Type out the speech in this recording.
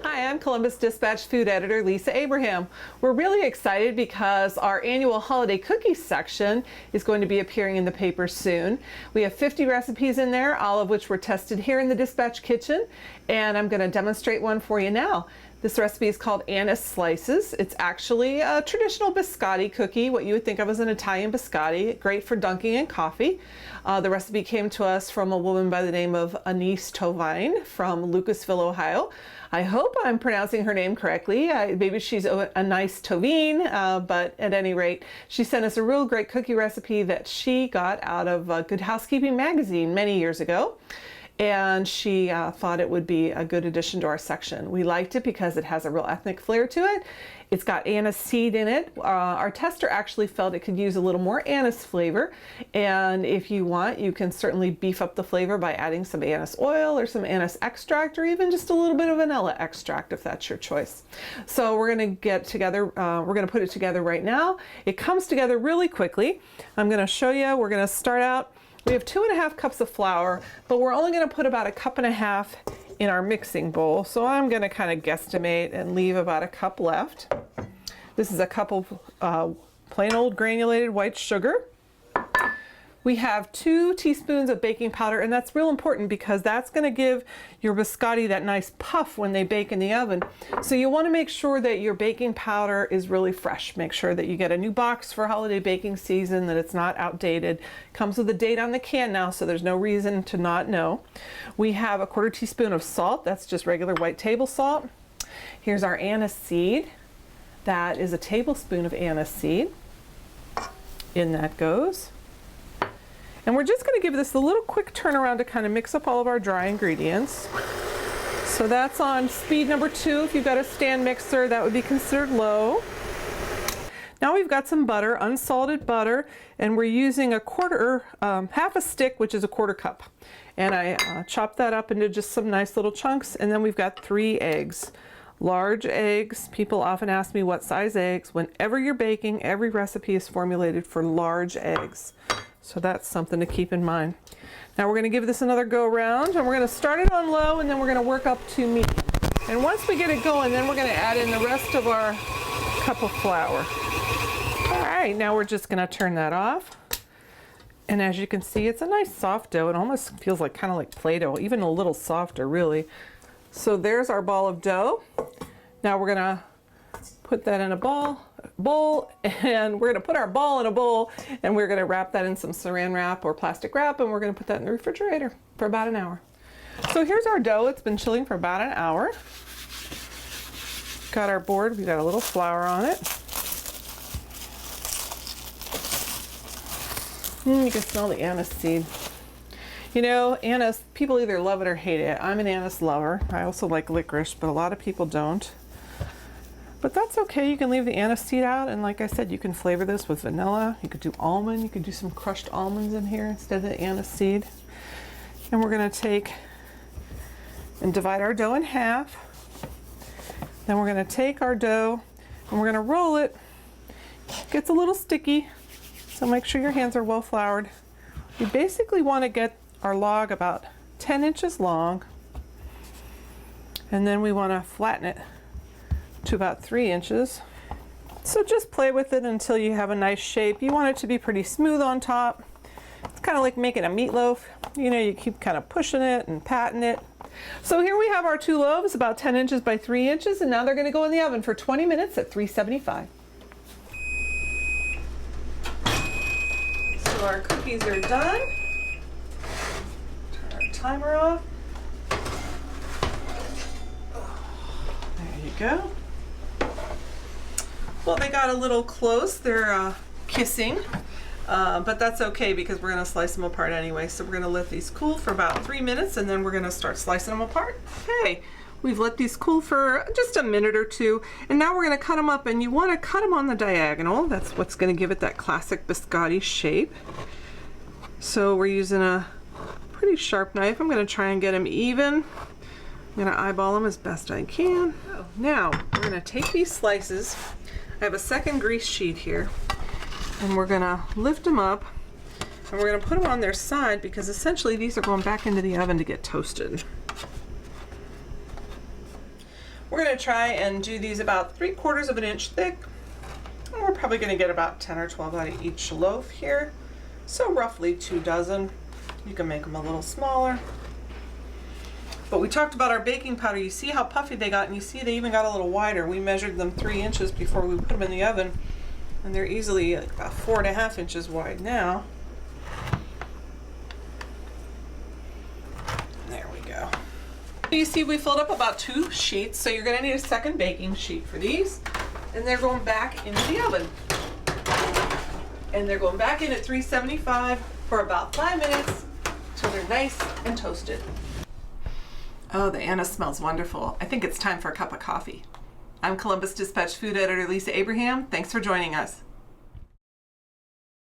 Hi, I'm Columbus Dispatch food editor Lisa Abraham. We're really excited because our annual holiday cookies section is going to be appearing in the paper soon. We have 50 recipes in there, all of which were tested here in the Dispatch kitchen, and I'm going to demonstrate one for you now. This recipe is called Anise Slices. It's actually a traditional biscotti cookie, what you would think of as an Italian biscotti, great for dunking in coffee. The recipe came to us from a woman by the name of Anise Tovine from Lucasville, Ohio. I hope I'm pronouncing her name correctly. Maybe she's a nice Tovine, but at any rate, she sent us a real great cookie recipe that she got out of Good Housekeeping magazine many years ago. And she thought it would be a good addition to our section. We liked it because it has a real ethnic flair to it. It's got anise seed in it. Our tester actually felt it could use a little more anise flavor. And if you want, you can certainly beef up the flavor by adding some anise oil or some anise extract or even just a little bit of vanilla extract if that's your choice. So we're gonna get together, we're gonna put it together right now. It comes together really quickly. I'm gonna show you, we're gonna start out. We have 2½ cups of flour, but we're only going to put about 1½ cups in our mixing bowl. So I'm going to kind of guesstimate and leave about 1 cup left. This is a cup of plain old granulated white sugar. We have 2 teaspoons of baking powder, and that's real important because that's going to give your biscotti that nice puff when they bake in the oven. So you want to make sure that your baking powder is really fresh. Make sure that you get a new box for holiday baking season, that it's not outdated. Comes with a date on the can now, so there's no reason to not know. We have 1/4 teaspoon of salt. That's just regular white table salt. Here's our anise seed. That is a tablespoon of anise seed. In that goes. And we're just going to give this a little quick turnaround to kind of mix up all of our dry ingredients. So that's on speed number 2. If you've got a stand mixer, that would be considered low. Now we've got some butter, unsalted butter, and we're using half a stick, which is 1/4 cup. And I chopped that up into just some nice little chunks. And then we've got 3 eggs. Large eggs. People often ask me what size eggs. Whenever you're baking, every recipe is formulated for large eggs. So that's something to keep in mind. Now we're going to give this another go around, and we're going to start it on low, and then we're going to work up to medium. And once we get it going, then we're going to add in the rest of our cup of flour. All right, now we're just going to turn that off. And as you can see, it's a nice soft dough. It almost feels like kind of like Play-Doh, even a little softer really. So there's our ball of dough. Now we're going to put that in a bowl, and we're going to put our ball in a bowl, and we're going to wrap that in some saran wrap or plastic wrap, and we're going to put that in the refrigerator for about an hour. So here's our dough. It's been chilling for about an hour. Got our board. We got a little flour on it. You can smell the anise seed. You know, anise, people either love it or hate it. I'm an anise lover. I also like licorice, but a lot of people don't. But that's okay, you can leave the anise seed out, and like I said, you can flavor this with vanilla. You could do almond, you could do some crushed almonds in here instead of the anise seed. And we're gonna take and divide our dough in half. Then we're gonna take our dough and we're gonna roll it. It gets a little sticky, so make sure your hands are well floured. We basically wanna get our log about 10 inches long, and then we wanna flatten it to about 3 inches. So just play with it until you have a nice shape. You want it to be pretty smooth on top. It's kind of like making a meatloaf. You know, you keep kind of pushing it and patting it. So here we have our 2 loaves, about 10 inches by 3 inches, and now they're going to go in the oven for 20 minutes at 375. So our cookies are done. Turn our timer off. There you go. Well, they got a little close. They're kissing, but that's okay because we're going to slice them apart anyway. So we're going to let these cool for about 3 minutes, and then we're going to start slicing them apart. Okay, we've let these cool for just a minute or 2, and now we're going to cut them up, and you want to cut them on the diagonal. That's what's going to give it that classic biscotti shape. So we're using a pretty sharp knife. I'm going to try and get them even. I'm going to eyeball them as best I can. Now we're going to take these slices. I have a second grease sheet here, and we're gonna lift them up, and we're gonna put them on their side because essentially these are going back into the oven to get toasted. We're going to try and do these about 3/4 of an inch thick. And we're probably going to get about 10 or 12 out of each loaf here. So roughly 2 dozen. You can make them a little smaller. But we talked about our baking powder. You see how puffy they got, and you see they even got a little wider. We measured them 3 inches before we put them in the oven, and they're easily like about 4.5 inches wide now. There we go. You see we filled up about 2 sheets, so you're going to need a second baking sheet for these. And they're going back into the oven. And they're going back in at 375 for about 5 minutes till they're nice and toasted. Oh, the anise smells wonderful. I think it's time for a cup of coffee. I'm Columbus Dispatch food editor Lisa Abraham. Thanks for joining us.